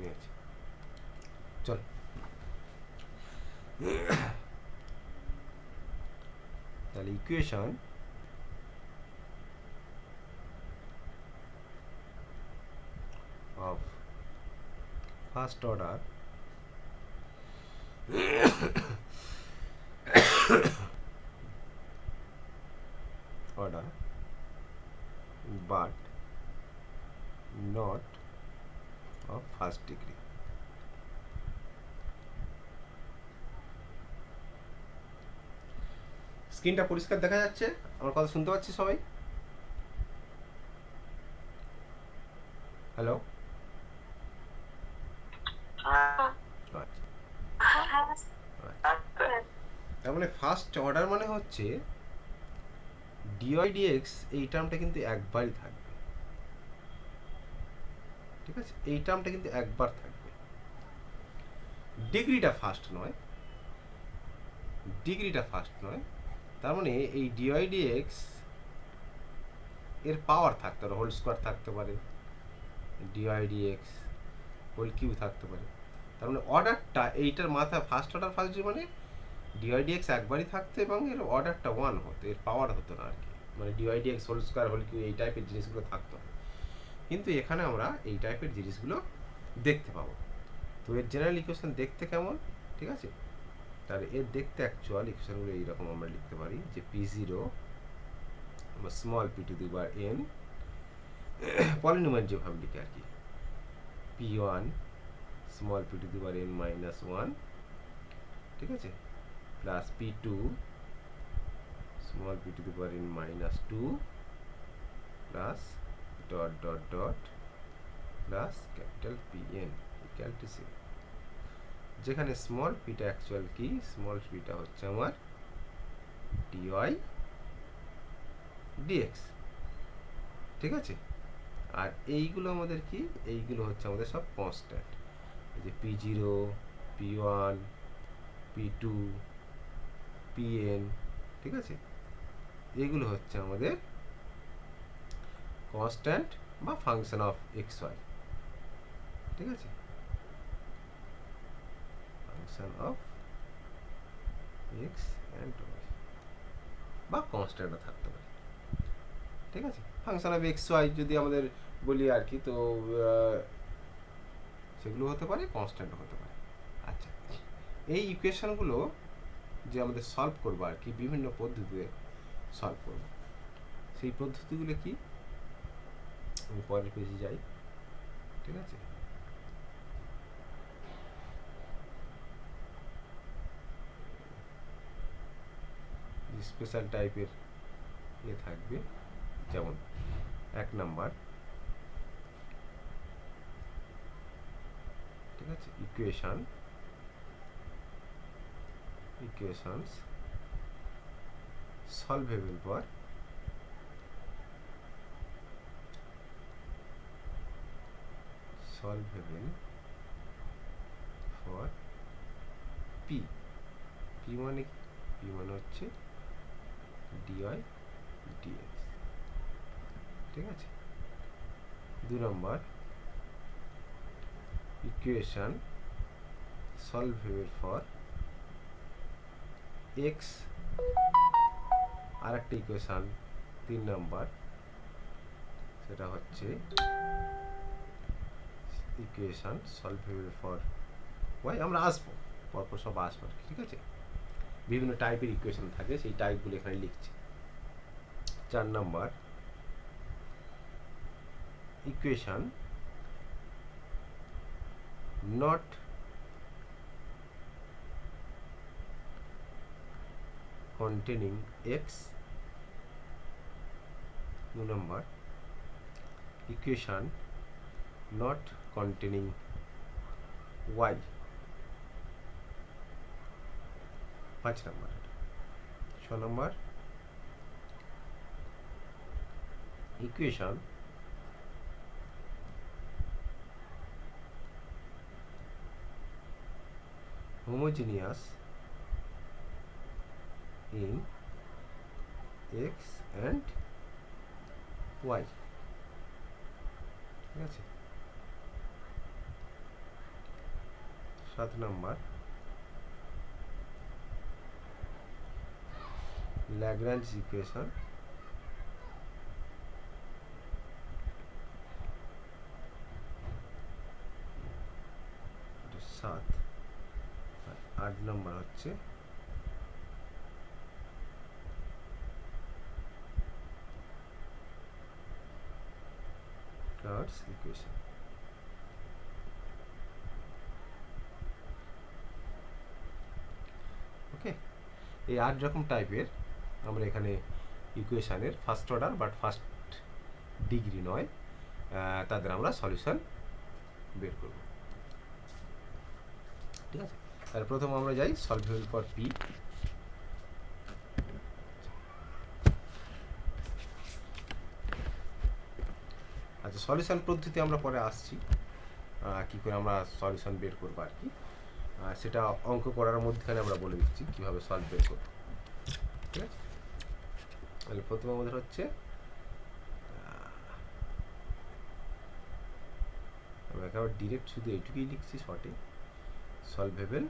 নিয়েছি। চল তাহলে equation of first order but not of first degree. স্ক্রিনটা পরিষ্কার দেখা যাচ্ছে? আমার কথা শুনতে পাচ্ছি সবাই? হ্যালো? তার মানে ফার্স্ট অর্ডার মানে হচ্ছে ডিওয়াই ডিএক্স, এই টার্মটা কিন্তু একবারই থাকবে, ঠিক আছে? এই টার্মটা কিন্তু একবার থাকবে, ডিগ্রিটা ফার্স্ট নয়, ডিগ্রিটা ফার্স্ট নয়। তার মানে এই ডিওয়াই ডিএক্স এর পাওয়ার থাকতে পারে, হোল স্কোয়ার থাকতে পারে, ডিওয়াই ডিএক্স হোল কিউ থাকতে পারে। তার মানে অর্ডারটা এইটার মাথায় ফার্স্ট অর্ডার ফার্স্ট মানে ডিওয়াই ডিএক্স একবারই থাকতো এবং এর অর্ডারটা ওয়ান হতো, এর পাওয়ার হতো না আর কি, মানে dy dx whole square whole cube এই টাইপের জিনিসগুলো থাকতো। কিন্তু এখানে আমরা এই টাইপের জিনিসগুলো দেখতে পাবো। তো এর জেনারেল ইকুয়েশন দেখতে কেমন, ঠিক আছে? তাহলে এর দেখতে অ্যাকচুয়াল ইকুয়েশনগুলো এইরকম আমরা লিখতে পারি যে P0 small P to the power n, polynomial যেভাবে লিখে আর কি, P1 small P to the power n minus 1, ঠিক আছে, plus P2 small P to the power n minus 2 plus dot dot dot plus capital Pn equal to 0, যেখানে small পিটা actual কি, small পিটা হচ্ছে আমার ডিওয়াই ডিএক্স, ঠিক আছে? আর এইগুলো আমাদের কি, এইগুলো হচ্ছে আমাদের সব কনস্ট্যান্ট, এই যে P0 P1 P2 Pn, ঠিক আছে? এগুলো হচ্ছে আমাদের কনস্ট্যান্ট বা ফাংশন অফ এক্স ওয়াই, ঠিক আছে? Function of x and y বা কনস্ট্যান্টও থাকতে পারে, ঠিক আছে? ফাংশন অফ এক্স ওয়াই যদি আমাদের বলি আর কি, তো সেগুলো হতে পারে, কনস্ট্যান্টও হতে পারে। আচ্ছা, এই ইকুয়েশনগুলো যে আমাদের সলভ করবো আর কি, বিভিন্ন পদ্ধতিতে সলভ করবো, সেই পদ্ধতিগুলো কি আমি পরের পেজে যাই, ঠিক আছে? স্পেশাল টাইপের ইয়ে থাকবে, যেমন 1 নাম্বার, ঠিক আছে, equations solvable for P, P মানে কি, পি মানে হচ্ছে ডিওয়াই ডিএক্স, ঠিক আছে? 2 নম্বর, ইকুয়েশন সলভেবল ফর এক্স, আর একটা ইকুয়েশন 3 নম্বর, সেটা হচ্ছে ইকুয়েশন সলভেবল ফর ওয়াই। আমরা আসবো পরপর সব আসবো, ঠিক আছে? বিভিন্ন টাইপের ইকুয়েশন থাকে, সেই টাইপগুলো এখানে লিখছি। 4 নম্বর, equation not containing x. 2 number, equation not containing y. 5 number, 6 number, equation homogeneous in x and y, ঠিক আছে? 7 নাম্বার ল্যাগ্রাঞ্জ ইকুয়েশন সাত, আর 8 নাম্বার হচ্ছে কার্ভস ইকুয়েশন। ওকে, এই 8 রকম টাইপের আমরা এখানে ইকুয়েশানের first order but first degree নয় তাদের আমরা সলিউশন বের করব। ঠিক আছে, তাহলে প্রথম আমরা যাই সলভেবল ফর পি। আচ্ছা, সলিউশন পদ্ধতি আমরা পরে আসছি, কী করে আমরা সলিউশন বের করবো আর কি, সেটা অঙ্ক করার মধ্যখানে আমরা বলে দিচ্ছি কীভাবে সলভ বের করবো। ঠিক আছে, তাহলে প্রথমে আমাদের হচ্ছে আমরা একেবারে ডিরেক্ট শুধু এইটুকুই লিখছি শর্টে, সলভেবল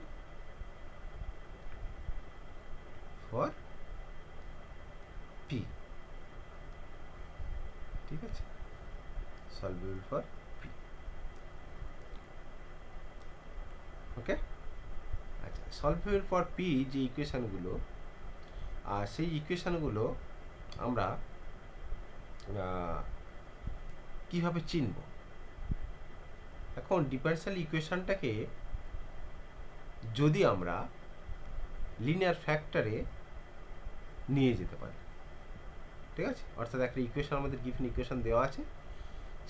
ফর পি। ঠিক আছে, সলভেবল ফর পি। ওকে, আচ্ছা, সলভেবল ফর পি যে ইকুয়েশানগুলো, সেই ইকুয়েশানগুলো আমরা কিভাবে চিনব? এখন ডিফারেনশিয়াল ইকুয়েশনটাকে যদি আমরা লিনিয়ার ফ্যাক্টরে নিয়ে যেতে পারি, ঠিক আছে, অর্থাৎ একটা ইকুয়েশন আমাদের গিভেন ইকুয়েশন দেওয়া আছে,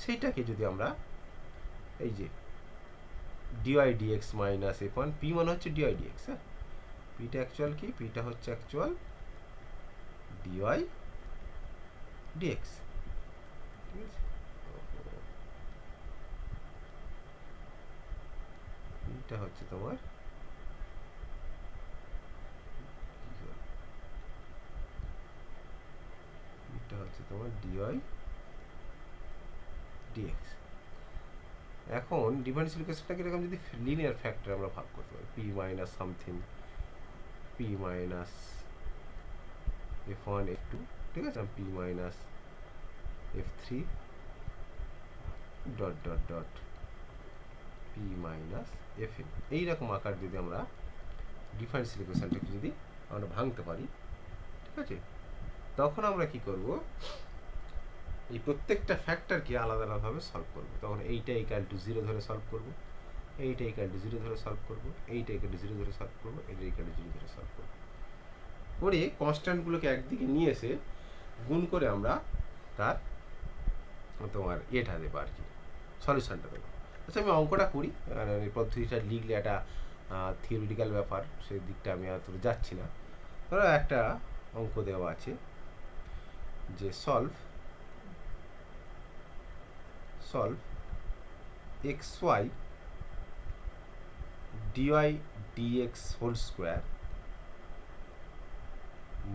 সেইটাকে যদি আমরা এই যে dy dx minus f1, P মানে হচ্ছে ডিওয়াই ডিএক্স, হ্যাঁ, পিটা অ্যাকচুয়াল কি, পিটা হচ্ছে অ্যাকচুয়াল ডিওয়াই ডিএক্স। ঠিক আছে, এটা হচ্ছে তোমার ডিওয়াই ডিএক্স। এখন ডিফারেন্সিয়াল ইকুয়েশনটাকে এরকম যদি লিনিয়ার ফ্যাক্টর আমরা ভাগ করতে পারি, p minus something, P minus f1 f2, ঠিক আছে, P minus f3 dot dot dot P minus fn, এইরকম আকার যদি আমরা ডিফারেন্সিয়াল ইকুয়েশনটাকে যদি আমরা ভাঙতে পারি, ঠিক আছে, তখন আমরা কি করব, এই প্রত্যেকটা ফ্যাক্টরকে আলাদা আলাদাভাবে সলভ করব। তখন এইটা ইকুয়াল টু 0 ধরে সলভ করব, এইটা ইকুয়াল টু 0 ধরে সলভ করব, এইটা ইকুয়াল টু 0 ধরে সলভ করব, এইটা ইকুয়াল টু 0 ধরে সলভ করব, করে কনস্ট্যান্টগুলোকে একদিকে নিয়ে এসে গুণ করে আমরা তার তোমার এটা দেবো আর কি, সলিউশনটা দেবো। আচ্ছা, আমি অঙ্কটা করি, এই পদ্ধতিটা লিখলে একটা থিওরিটিক্যাল ব্যাপার, সেই দিকটা আমি আর যাচ্ছি না। ধরো একটা অঙ্ক দেওয়া আছে যে solve xy dy dx whole square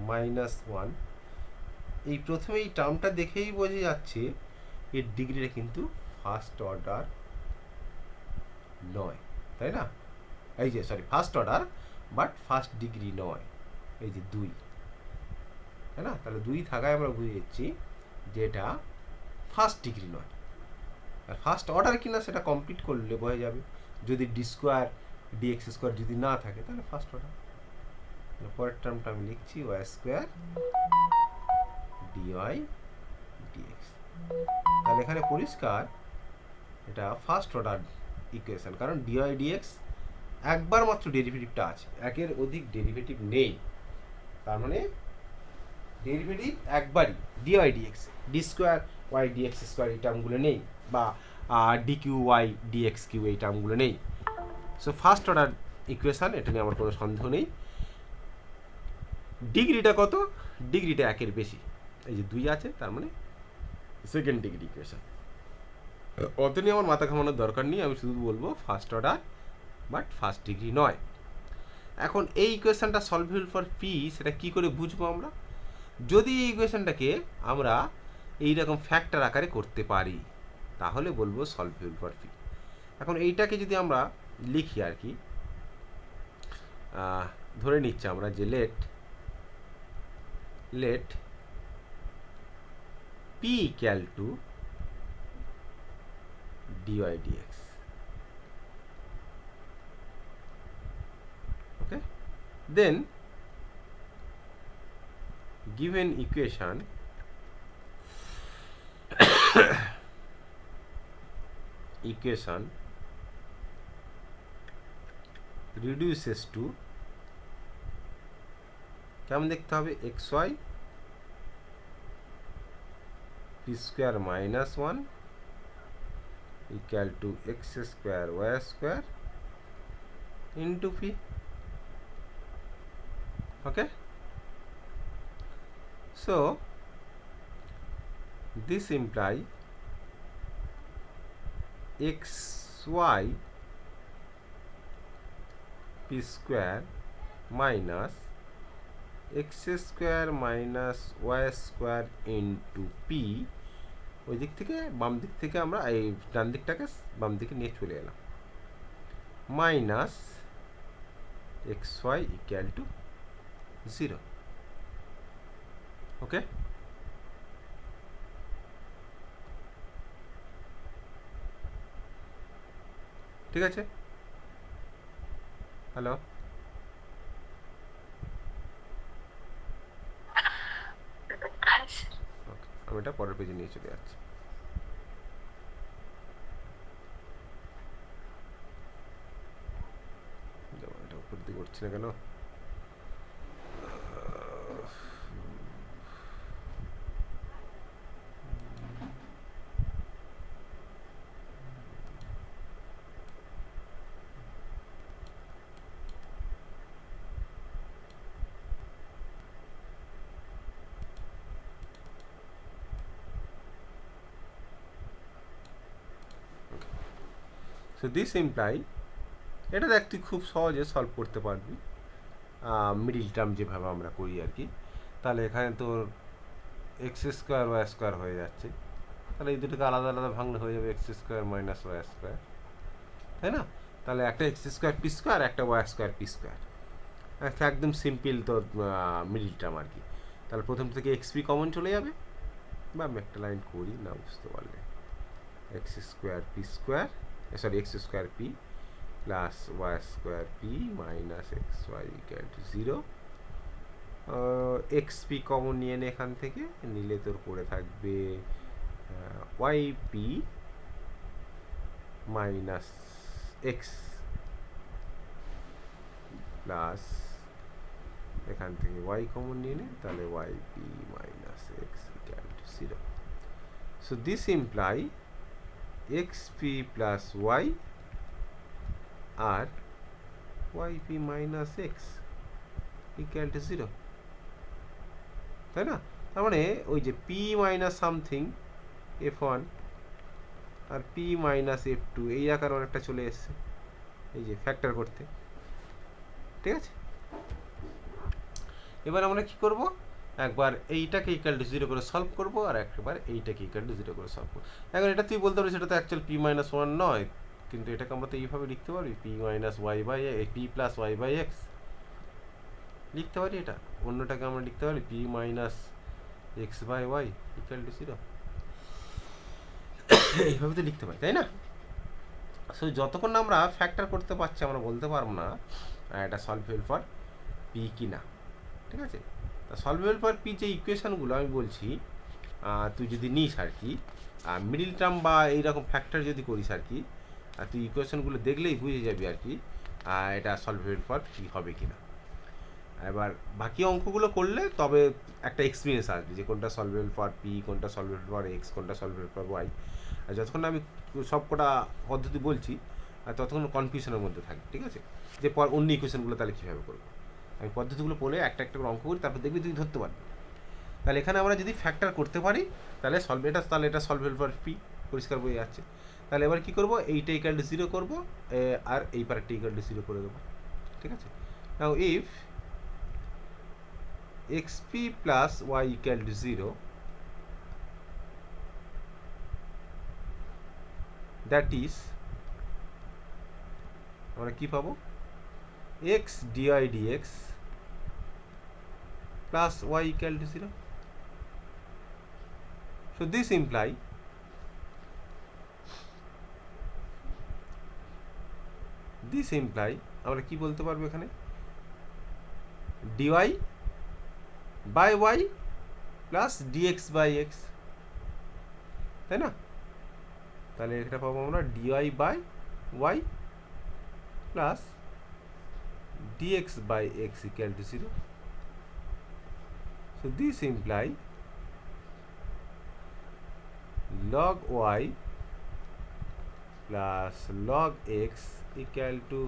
-1। এই প্রথমে এই টার্মটা দেখেই বোঝা যাচ্ছে এর ডিগ্রিটা কিন্তু ফার্স্ট অর্ডার নয়, তাই না? এই যে sorry, first order but first degree নয়, এই যে 2, তাই না? তাহলে 2 থাকায় আমরা বুঝে যাচ্ছি যে এটা ফার্স্ট ডিগ্রি নয়। আর ফার্স্ট অর্ডার কিনা সেটা কমপ্লিট করলে বোঝা যাবে, যদি ডি স্কোয়ার ডিএক্স স্কোয়ার যদি না থাকে তাহলে ফার্স্ট অর্ডার। পরের টার্মটা আমি লিখছি ওয়াই স্কোয়ার ডিওয়াই ডিএক্স। তাহলে এখানে পরিষ্কার এটা ফার্স্ট অর্ডার ইকুয়েশন, কারণ ডিওয়াই ডিএক্স একবার মাত্র ডেরিভেটিভটা আছে, একের অধিক ডেরিভেটিভ নেই। তার মানে ডেরিভেটিভ একবারই dy dx, d square y dx square এই টার্মগুলো নেই, বা d cube y dx cube এই টার্মগুলো নেই। সো ফার্স্ট অর্ডার ইকুয়েশান, এটা নিয়ে আমার কোনো সন্দেহ নেই। ডিগ্রিটা কত? ডিগ্রিটা 1-এর বেশি, এই যে 2 আছে, তার মানে সেকেন্ড ডিগ্রি ইকুয়েশান। অত নিয়ে আমার মাথা ঘামানোর দরকার নেই, আমি শুধু বলবো first order but first degree নয়। এখন এই ইকুয়েশানটা সলভেবল ফর পি, সেটা কী করে বুঝবো আমরা? যদি এই ইকুয়েশানটাকে আমরা এইরকম ফ্যাক্টর আকারে করতে পারি তাহলে বলবো সলভেবল ফর পি। এখন এইটাকে যদি আমরা লিখি আর কি, ধরে নিচ্ছি আমরা যে let p equal to dy dx. Okay, then given equation reduces to কেমন দেখতে হবে, xy p square minus 1 equal to x square y square into p. Okay, so this imply xy p square minus x square minus y square into p, ওই দিক থেকে বাম দিক থেকে আমরা এই ডান দিকটাকে বাম দিকে নিয়ে চলে এলাম, minus x y equal to 0. Okay, ঠিক আছে, হ্যালো, আমি এটা পরের পেজে নিয়ে চলে যাচ্ছি। এটা উপর দিকে করছি না কেন? সো দিস ইমপ্লাই, এটা দেখ তুই খুব সহজে সলভ করতে পারবি মিডিল টার্ম যেভাবে আমরা করি আর কি। তাহলে এখানে তোর এক্স স্কোয়ার ওয়াই স্কোয়ার হয়ে যাচ্ছে, তাহলে এই দুটোকে আলাদা আলাদা ভাঙলে হয়ে যাবে x square minus y square, তাই না? তাহলে একটা এক্স স্কোয়ার পি স্কোয়ার, একটা ওয়াই স্কোয়ার পি স্কোয়ার, একদম সিম্পল তোর মিডিল টার্ম আর কি। তাহলে প্রথম থেকে এক্স পি কমন চলে যাবে, বা আমি একটা লাইন করি না বুঝতে পারলে, x square p square, sorry x square p plus y square p minus x y equal to 0। X p common নিয়ে নে এখান থেকে, নিলে তোর পড়ে থাকবে y p minus x plus এখান থেকে ওয়াই কমন নিয়ে নে, তাহলে y p minus x equal to 0. So this imply x p plus y আর y p minus x equal to 0, তাই না? তার মানে ওই যে পি মাইনাস সামথিং f1 আর পি মাইনাস f2 এই আকার অনেকটা চলে এসছে, এই যে ফ্যাক্টর করতে, ঠিক আছে? এবার আমরা কি করব, একবার এইটাকে ইকুয়াল টু 0 করে সলভ করব, আর একবার এইটাকে ইকুয়াল টু 0 করে সলভ করব। এখন এটা তুই বলতে পারিস এটা তো অ্যাকচুয়াল পি মাইনাস 1 নয়, কিন্তু এটাকে আমরা তো এইভাবে লিখতে পারি, p minus y by p plus y by x লিখতে পারি। এটা অন্যটাকে আমরা লিখতে পারি p minus x by y equal to 0, এইভাবে তো লিখতে পারি, তাই না? সো যতক্ষণ না আমরা ফ্যাক্টর করতে পারছি আমরা বলতে পারবো না এটা সলভেবল ফর পি কি না, ঠিক আছে? তা সলভেবল ফর পি যে ইকুয়েশানগুলো আমি বলছি, তুই যদি নিস আর কি মিডিল টার্ম বা এইরকম ফ্যাক্টর যদি করিস আর কি, তুই ইকুয়েশানগুলো দেখলেই বুঝে যাবি আর কি এটা সলভেবল ফর পি হবে কি না। এবার বাকি অঙ্কগুলো করলে তবে একটা এক্সপিরিয়েন্স আসবে যে কোনটা সলভেবল ফর পি, কোনটা সলভেবল ফর এক্স, কোনটা সলভেবল ফর ওয়াই। আর যতক্ষণ আমি সব কটা পদ্ধতি বলছি ততক্ষণ কনফিউশনের মধ্যে থাকবে, ঠিক আছে? যে অন্য ইকুয়েশনগুলো তাহলে কীভাবে করবো, আমি পদ্ধতিগুলো বলে একটা একটা করে অঙ্ক করি, তারপর দেখবি তুই ধরতে পারবি। তাহলে এখানে আমরা যদি ফ্যাক্টর করতে পারি তাহলে এটা সলভেবল ফর পি পরিষ্কার বই যাচ্ছে। তাহলে এবার কী করবো, এইটা ইকুয়াল টু 0 করবো, আর এই পারেরটা ইকুয়াল টু 0 করে দেবো, ঠিক আছে? নাও if xp plus y equal to 0, that is আমরা কি পাবো, x dy dx plus y equal to 0. So this imply আমরা কি বলতে পারবো এখানে dy by y plus dx by x, তাই না? তাহলে এটা পাবো আমরা dy by y plus dx by x equal to 0. So this imply log y plus log x equal to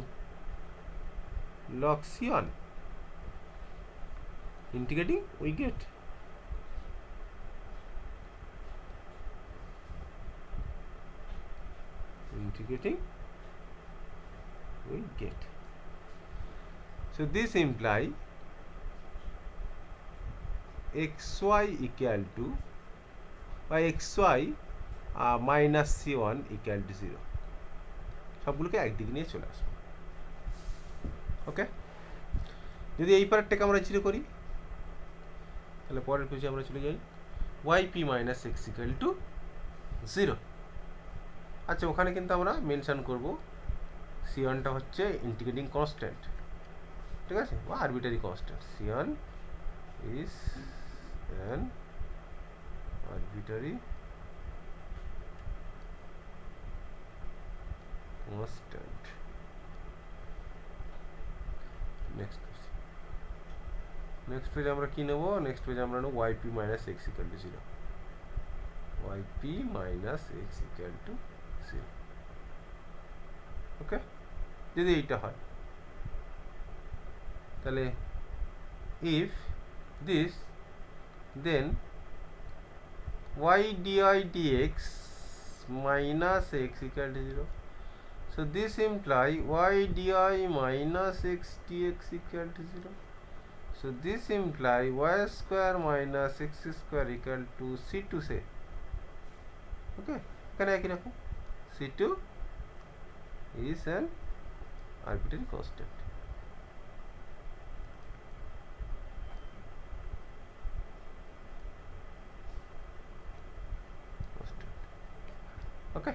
log c1. Integrating we get so this imply xy equal to by xy minus c1 equal to 0. সবগুলোকে একদিকে নিয়ে চলে আসবো। ওকে, যদি এই পার্টটাকে আমরা zero করি তাহলে পরের পেজে আমরা চলে যাই yp minus x equal to 0. আচ্ছা, ওখানে কিন্তু আমরা মেনশন করব c1টা হচ্ছে ইন্টিগ্রেটিং কনস্ট্যান্ট, ঠিক আছে, বা arbitrary constant. c1 is an arbitrary constant. Next page আমরা কি নেব? নেক্সট পেজ আমরা নেব yp minus x equal to 0. yp minus x equal to 0. ওকে, যদি এইটা হয় তাহলে if this then y dy dx minus x equal to 0. So this imply y dy minus x dx equal to 0. So this imply y square minus x square equal to c2 say. Okay, এখানে একই রকম c2 is an arbitrary constant. ওকে,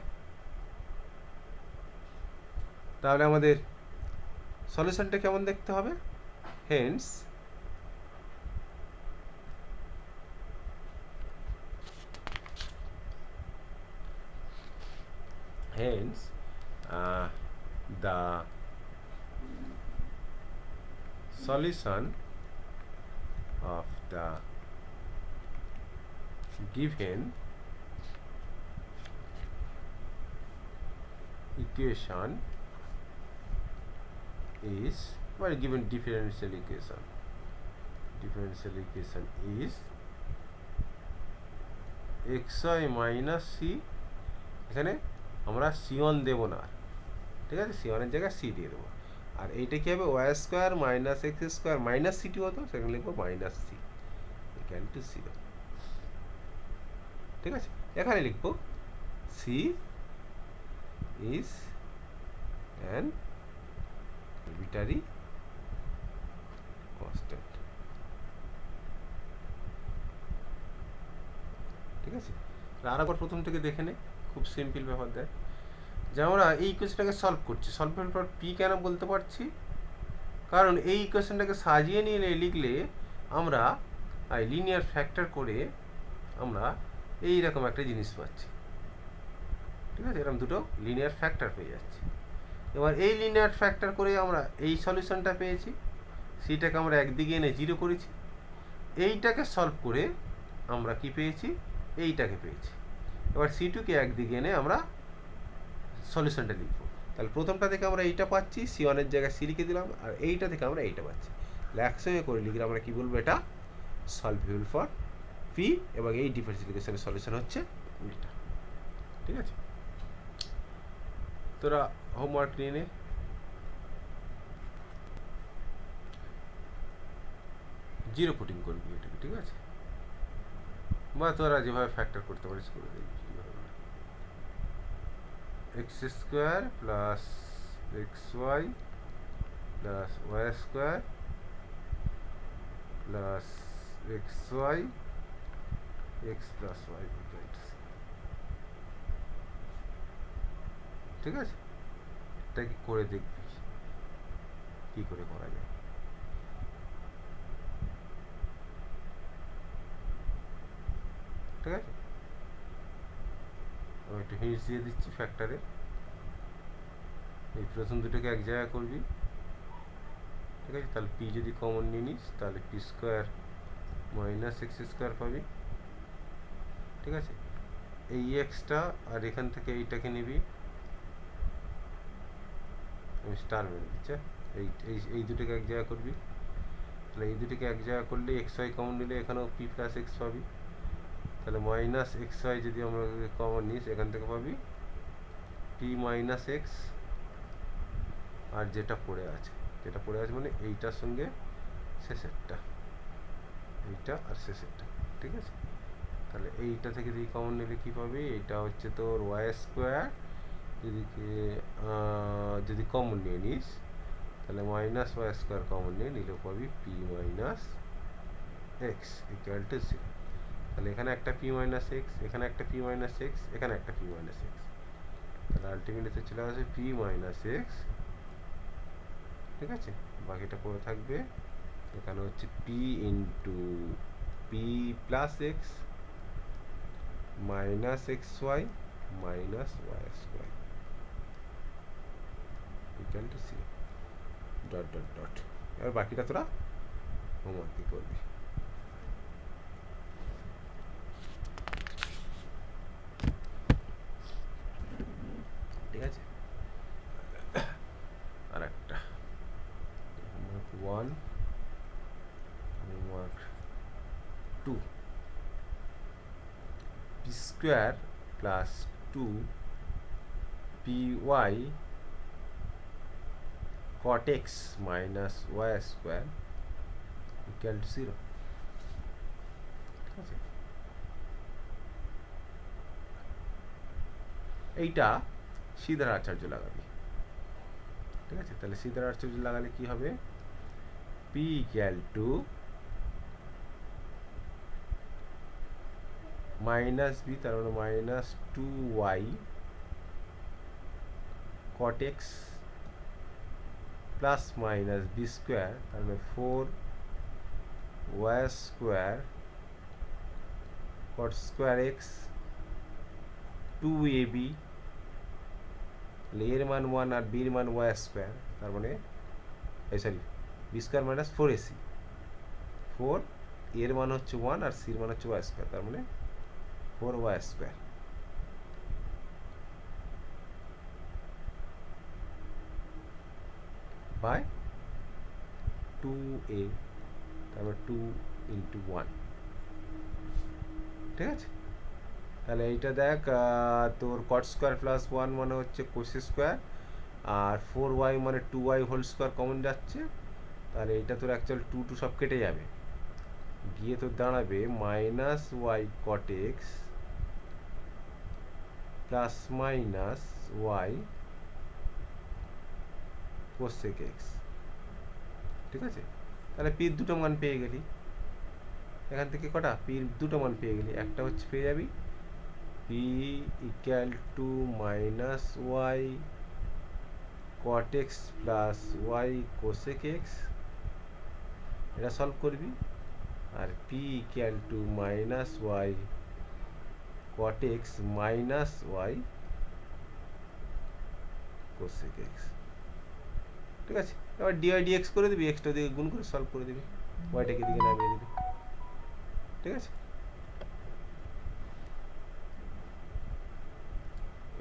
তাহলে আমাদের সলিউশনটা কেমন দেখতে হবে? Hence the solution of the given equation is, or given differential equation is xy minus c, এখানে আমরা c1 দেব না, ঠিক আছে, c1 এর জায়গায় c দিয়ে দেবো। আর এইটা কি হবে? y square minus x square minus c2 হতো, সেখানে লিখবো মাইনাস c ইকুয়াল টু 0, ঠিক আছে। এখানে লিখবো c is an arbitrary constant, ঠিক আছে। আর একবার প্রথম থেকে দেখে নে, খুব সিম্পল ব্যাপার দেয় যে আমরা এই ইকুয়েশনটাকে সলভ করছি। সলভের পর পি কেন বলতে পারছি? কারণ এই ইকুয়েশনটাকে সাজিয়ে নিয়ে লিখলে আমরা লিনিয়ার ফ্যাক্টর করে আমরা এইরকম একটা জিনিস পাচ্ছি, ঠিক আছে, এরকম দুটো লিনিয়ার ফ্যাক্টর পেয়ে যাচ্ছি। এবার এই লিনিয়ার ফ্যাক্টর করে আমরা এই সলিউশনটা পেয়েছি, সিটাকে আমরা একদিকে এনে জিরো করেছি, এইটাকে সলভ করে আমরা কি পেয়েছি? এইটাকে পেয়েছি। এবার c2কে একদিকে এনে আমরা সলিউশনটা লিখবো। তাহলে প্রথমটা থেকে আমরা এইটা পাচ্ছি, c1 এর জায়গায় c লিখে দিলাম, আর এইটা থেকে আমরা এইটা পাচ্ছি। একসঙ্গে করে লিখলে আমরা কি বলবো? এটা সলভেবল ফর p, এবং এই ডিফারেন্সিয়াল ইকুয়েশনের সলিউশন হচ্ছে এটা, ঠিক আছে। তোরা হোমওয়ার্ক নিয়ে নে, জিরো পুটিং করবি এটাকে, ঠিক আছে, বা তোরা যেভাবে ফ্যাক্টর করতে পারিস করে দেখবি। x square plus xy plus y square plus x y x plus y equal to c. ঠিক আছে, এটা কি করে দেখবি কি করে করা যায়। ঠিক আছে, আমি একটু হিন্টস দিয়ে দিচ্ছি ফ্যাক্টরে। এই প্রথম দুটোকে এক জায়গায় করবি। ঠিক আছে, তাহলে পি যদি কমন নিয়ে নিস তাহলে P square minus x square পাবি। ঠিক আছে, এই এক্সটা আর এখান থেকে এইটাকে নিবি, আমি স্টার মেরে দিচ্ছি। এই এই এই দুটোকে এক জায়গা করবি, তাহলে এই দুটোকে এক জায়গা করলে এক্স ওয়াই কমন নিলে এখানেও পি প্লাস এক্স পাবি। তাহলে মাইনাস এক্স ওয়াই যদি আমরা কমন নিস এখান থেকে পাবি পি মাইনাস এক্স, আর যেটা পড়ে আছে মানে এইটার সঙ্গে শেষেরটা, এইটা আর শেষেরটা। ঠিক আছে, তাহলে এইটা থেকে যদি কমন নিলে কী পাবি, এটা হচ্ছে তোর ওয়াই স্কোয়ার, যদি কমন নিয়ে নিস তাহলে মাইনাস ওয়াই স্কোয়ার কমন নিলেও পাবি P minus x equal two zero. তাহলে এখানে একটা পি মাইনাস এক্স, এখানে একটা পি মাইনাস এক্স, এখানে একটা পি মাইনাস এক্স, তাহলে আলটিমেটলি চলে আসবে পি মাইনাস এক্স। ঠিক আছে, বাকিটা পড়ে থাকবে, এখানে হচ্ছে p into p plus x minus x y minus y square equal to c dot dot dot. এবার বাকিটা তোরা হোমওয়ার্কই করবি। ঠিক আছে, আর একটা homework 1, homework 2, p square plus 2 p y cot x minus y square equal to 0। ঠিক আছে, এইটা সিদ্ধার আচার্য লাগাবি। ঠিক আছে, তাহলে সিদ্ধার আচার্য লাগালে কি হবে, p equal to minus b, তার মানে minus 2y cot x plus minus b square, তার মানে 4y square cot square x 2ab, এর মান 1 আর বির মান y স্কোয়ার, তার মানে sorry B square minus 4ac, 4 এর মান হচ্ছে 1 আর সির মান হচ্ছে y স্কোয়ার, তার মানে 4y স্কোয়ার বাই 2a, তারপর 2 ইন্টু 1। ঠিক আছে, তাহলে এইটা দেখ, তোর কট স্কোয়ার প্লাস 1 মানে হচ্ছে কোস স্কোয়ার, আর 4y মানে 2y হোল স্কোয়ার কমন যাচ্ছে, তাহলে এইটা তোর অ্যাকচুয়াল 2 সব কেটে যাবে, গিয়ে তোর দাঁড়াবে minus Y cot x plus minus Y cosec x. ঠিক আছে, তাহলে পির দুটো মান পেয়ে গেলি, এখান থেকে কটা পির দুটো মান পেয়ে গেলি, একটা হচ্ছে পেয়ে যাবি P equal to minus Y cot x plus Y cosec X, এটা সলভ করবি, আর P equal to minus Y cot X minus Y cosec x. ঠিক আছে, এবার ডিআই ডিএক্স করে দিবি, এক্সটা দিকে গুণ করে সলভ করে দিবি, ওয়াইটাকে দিকে নামিয়ে দিবি। ঠিক আছে,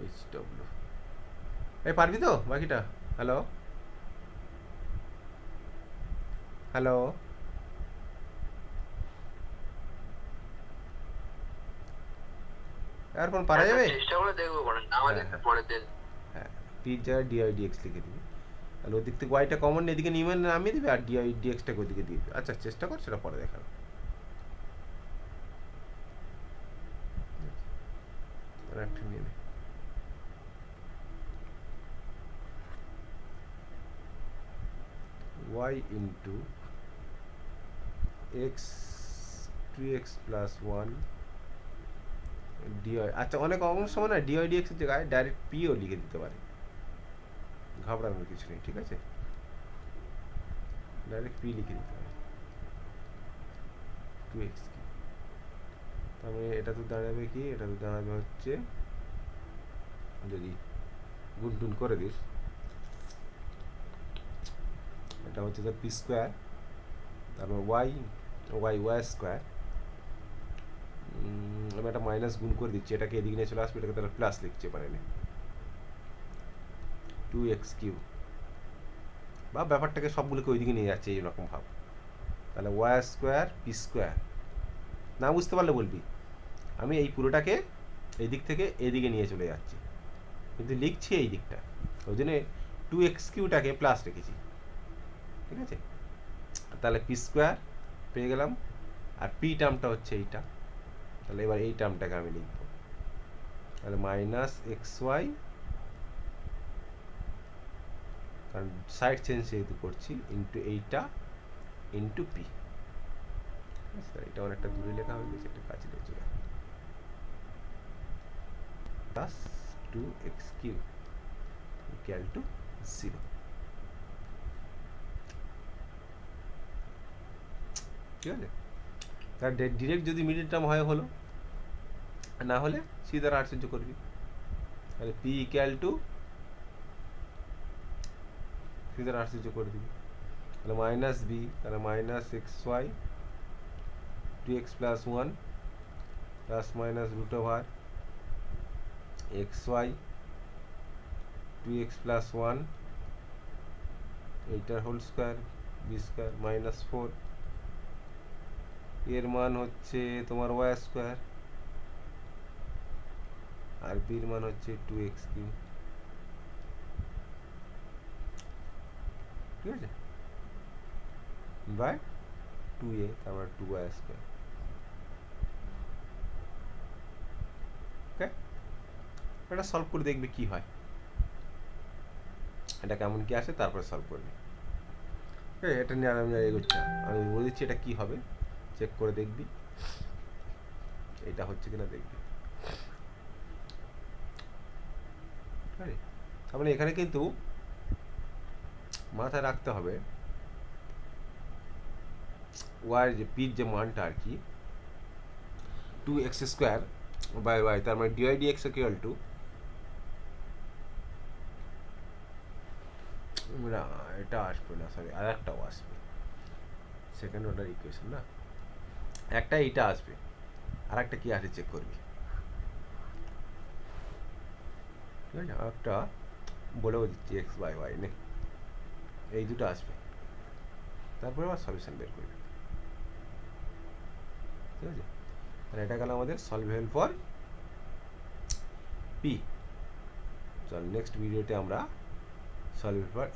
এইচ ডব্লিউ এই পারবি তো বাকিটা। হ্যালো হ্যালো এরপর পারা যাবে, চেষ্টা করে দেখবো, না হলে পরের দিন। হ্যাঁ, পির জায়গায় ডিআই ডিএক্স লিখে দিবি, তাহলে ওদিক থেকে ওয়াইটা কমন এদিকে নামিয়ে দিবি, আর ডিআই ডিএক্সটাকে ওদিকে দিয়ে দিবি। আচ্ছা চেষ্টা কর, সেটা পরে দেখাবো। একটা নিয়ে নে। y into x 2x plus 1 dy। আচ্ছা, অনেক অংশ সময় না dy dx এর জায়গায় ডাইরেক্ট পিও লিখে দিতে পারে, ঘাবড়ানোর কিছু নেই, ঠিক আছে? ডাইরেক্ট পি লিখে দিতে পারে 2x কি, তাহলে এটা তো দাঁড়াবে কি, এটা তো দাঁড়াবে হচ্ছে, যদি গুনটুন করে দিস, এটা হচ্ছে তো পি স্কোয়ার, তারপর ওয়াই স্কোয়ার, আমি একটা মাইনাস গুণ করে দিচ্ছি, এটাকে এদিকে নিয়ে চলে আসবে, এটাকে তাহলে প্লাস লিখছে পারে না, 2x কিউ, বা ব্যাপারটাকে সবগুলোকে ওইদিকে নিয়ে যাচ্ছে এইরকম ভাব। তাহলে ওয়াই স্কোয়ার পি স্কোয়ার, না বুঝতে পারলে বলবি, আমি এই পুরোটাকে এই দিক থেকে এদিকে নিয়ে চলে যাচ্ছি, কিন্তু লিখছি এই দিকটা, ওই জন্যে 2x কিউটাকে প্লাস রেখেছি, ঠিক আছে? তাহলে পি স্কোয়ার পেয়ে গেলাম, আর পি টার্মটা হচ্ছে এইটা, তাহলে এবার এই টার্মটাকে আমি লিখব, তাহলে মাইনাস এক্স ওয়াই, কারণ সাইড চেঞ্জ যেহেতু করছি, ইন্টু এইটা ইন্টু পি। এটা অনেকটা দূরে লেখা হয়ে গেছে, একটা কাছে লেখা চলে plus 2x Q equal to 0। ঠিক আছে? তার ডিরেক্ট যদি মিডিল টার্ম হয় হলো, না হলে সি দ্বারা আশ্চর্য করবি, তাহলে পি ইকুয়াল টু সি দ্বারা আশ্চর্য করে দিবি, তাহলে মাইনাস বি, তাহলে minus x y 2x plus 1 plus minus root over x y 2x plus 1 এইটার whole square b square minus 4, এর মান হচ্ছে তোমার ওয়াই স্কোয়ার, আর বির মান হচ্ছে 2x কিউ, ঠিক আছে, বাই 2a, তারপর 2y স্কোয়ার। ওকে, এটা সলভ করে দেখবি কি হয়, এটা কেমন কি আসে, তারপরে সলভ করবি। এটা নিয়ে আমি এগোচ্ছি, আমি বলে দিচ্ছি এটা কি হবে, চেক করে দেখবি এটা হচ্ছে কিনা দেখবি, ঠিক আছে? তাহলে এখানে কিন্তু মাথায় রাখতে হবে ওয়াই যে পির যে মানটা আর কি 2x স্কোয়ার বাই ওয়াই, তার মানে ডিওয়াই ডিএক্স ইকুয়াল টু, এটা আসবে না, সরি আর একটাও আসবে, সেকেন্ড অর্ডার ইকুয়েশন না, একটা এইটা আসবে, আর একটা কি আসে চেক করবি, ঠিক আছে? একটা বলেও দিচ্ছি এক্স বাই ওয়াই নে, এই দুটো আসবে, তারপরে আবার সলিউশন বের করবি, ঠিক আছে? তাহলে এটা গেল আমাদের সলভেবল ফর পি। চল নেক্সট ভিডিওতে আমরা সলভেবল ফর